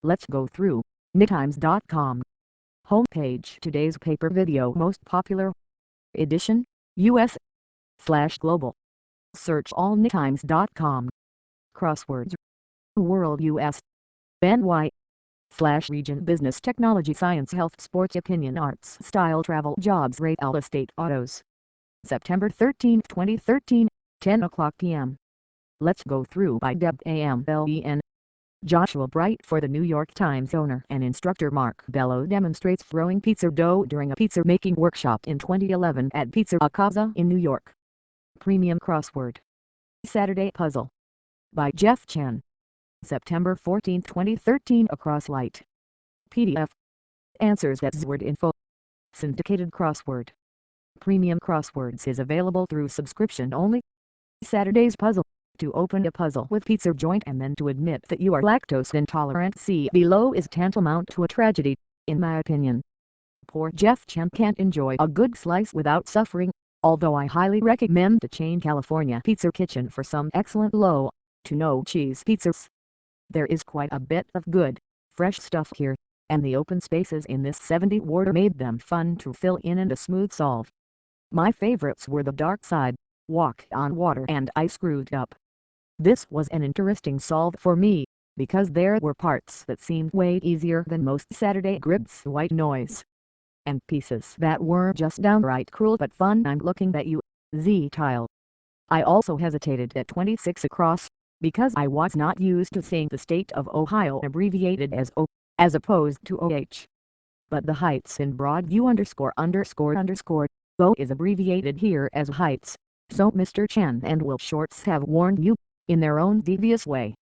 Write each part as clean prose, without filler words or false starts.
Let's go through NYTimes.com. Homepage. Today's paper video most popular edition, US/global. Search all NYTimes.com. Crosswords. World US. NY. /region business technology science health sports opinion arts style travel jobs real estate autos. September 13, 2013, 10 o'clock p.m. Let's go through by Deb Amlen. Joshua Bright for the New York Times. Owner and instructor Mark Bello demonstrates throwing pizza dough during a pizza making workshop in 2011 at Pizza a Casa in New York. Premium crossword. Saturday Puzzle. By Jeff Chen. September 14, 2013. Across Light. PDF. Answers at Zword.info. Syndicated crossword. Premium crosswords is available through subscription only. Saturday's Puzzle. To open a puzzle with pizza joint and then to admit that you are lactose intolerant, see below, is tantamount to a tragedy, in my opinion. Poor Jeff Chen can't enjoy a good slice without suffering, although I highly recommend the chain California Pizza Kitchen for some excellent low to no cheese pizzas. There is quite a bit of good, fresh stuff here, and the open spaces in this 70 ward made them fun to fill in and a smooth solve. My favorites were the Dark Side, Walk on Water, and I Screwed Up. This was an interesting solve for me, because there were parts that seemed way easier than most Saturday grips. White Noise. And pieces that were just downright cruel but fun. I'm looking at you, Z-Tile. I also hesitated at 26 across, because I was not used to seeing the state of Ohio abbreviated as O, as opposed to OH. But the Heights in Broadview ____ O is abbreviated here as Heights, so Mr. Chen and Will Shorts have warned you, in their own devious way.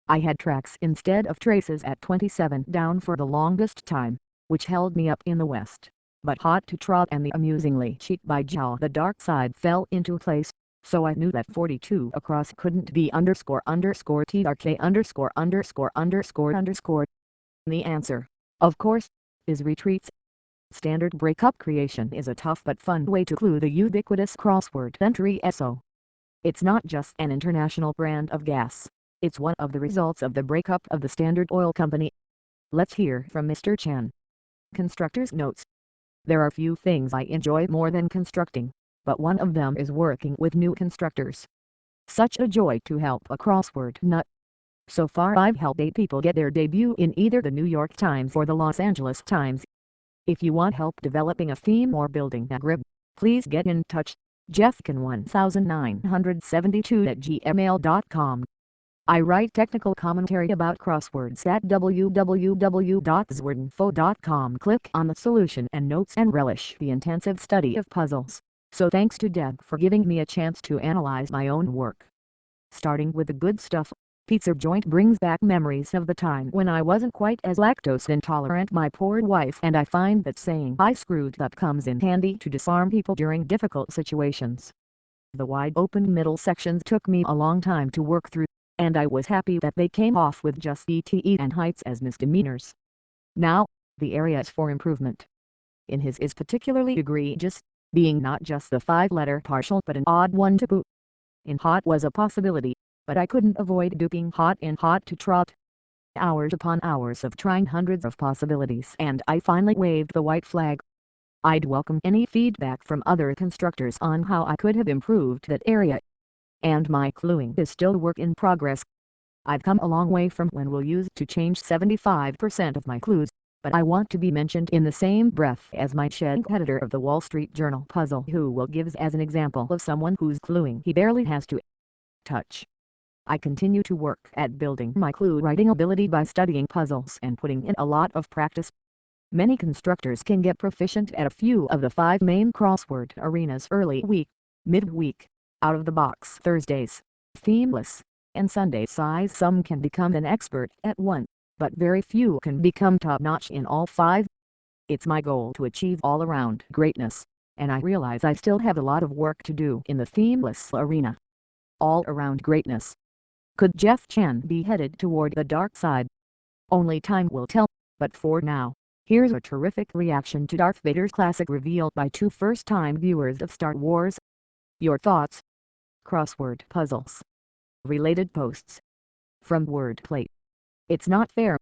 I had tracks instead of traces at 27 down for the longest time, which held me up in the west, but Hot to Trot and the amusingly cheap by Jow the Dark Side fell into place, so I knew that 42 across couldn't be __TRK_____. The answer, of course, is Retreats. Standard breakup creation is a tough but fun way to clue the ubiquitous crossword entry SO. It's not just an international brand of gas, it's one of the results of the breakup of the Standard Oil Company. Let's hear from Mr. Chen. Constructor's notes. There are few things I enjoy more than constructing, but one of them is working with new constructors. Such a joy to help a crossword nut. So far I've helped 8 people get their debut in either the New York Times or the Los Angeles Times. If you want help developing a theme or building a grid, please get in touch. jeffkin1972@gmail.com. I write technical commentary about crosswords at www.zword.info.com. Click on the solution and notes and relish the intensive study of puzzles. So thanks to Deb for giving me a chance to analyze my own work. Starting with the good stuff, Pizza Joint brings back memories of the time when I wasn't quite as lactose intolerant, my poor wife, and I find that saying I screwed up comes in handy to disarm people during difficult situations. The wide open middle sections took me a long time to work through, and I was happy that they came off with just ETE and Heights as misdemeanors. Now, the area is for improvement. In his is particularly egregious, being not just the 5-letter partial but an odd one to boot. In Hot was a possibility, but I couldn't avoid duping Hot in Hot to Trot. Hours upon hours of trying hundreds of possibilities, and I finally waved the white flag. I'd welcome any feedback from other constructors on how I could have improved that area. And my cluing is still a work in progress. I've come a long way from when Will used to change 75% of my clues, but I want to be mentioned in the same breath as my shed editor of the Wall Street Journal puzzle, who Will gives as an example of someone whose cluing he barely has to touch. I continue to work at building my clue writing ability by studying puzzles and putting in a lot of practice. Many constructors can get proficient at a few of the 5 main crossword arenas early week, midweek, out of the box Thursdays, themeless, and Sunday size. Some can become an expert at one, but very few can become top-notch in all 5. It's my goal to achieve all-around greatness, and I realize I still have a lot of work to do in the themeless arena. All-around greatness. Could Jeff Chen be headed toward the dark side? Only time will tell, but for now, here's a terrific reaction to Darth Vader's classic reveal by 2 first-time viewers of Star Wars. Your thoughts? Crossword puzzles. Related posts. From Wordplay. It's not fair.